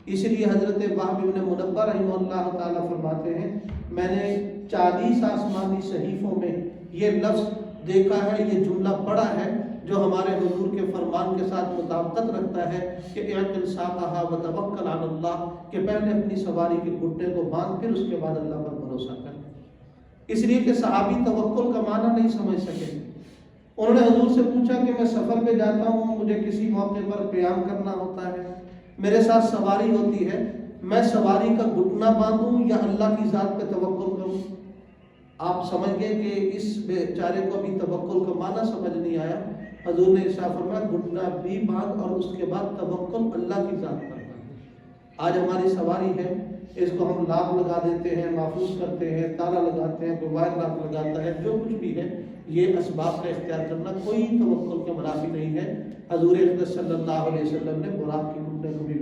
اس لیے حضرت وہب بن منبہ رحمہ اللہ تعالیٰ فرماتے ہیں میں نے 40 آسمانی صحیفوں میں یہ لفظ دیکھا ہے، یہ جملہ پڑھا ہے جو ہمارے حضور کے فرمان کے ساتھ مطابقت رکھتا ہے کہ اعقل ساقہا وتوکل علی اللہ، کہ پہلے اپنی سواری کے گھٹنے کو باندھ پھر اس کے بعد اللہ پر بھروسہ کر۔ اس لیے کہ صحابی توکل کا معنی نہیں سمجھ سکے۔ انہوں نے حضور سے پوچھا کہ میں سفر پہ جاتا ہوں، مجھے کسی موقع پر قیام کرنا ہوتا ہے، میرے ساتھ سواری ہوتی ہے، میں سواری کا گھٹنا باندھوں یا اللہ کی ذات پہ توکل کروں؟ آپ سمجھ گئے کہ اس بیچارے کو ابھی توکل کا معنی سمجھ نہیں آیا۔ حضور نے ارشاد فرمایا گھٹنا بھی باندھ اور اس کے بعد توکل اللہ کی ذات پر کر۔ آج ہماری سواری ہے، اس کو ہم لاک لگا دیتے ہیں، محفوظ کرتے ہیں، تالا لگاتے ہیں، کوئی وائر لاک لگاتا ہے، جو کچھ بھی ہے یہ اسباب کا اختیار کرنا کوئی توکل کے منافی نہیں ہے۔ حضور اقدس صلی اللہ علیہ وسلم نے براق کی گھٹنے کو بھی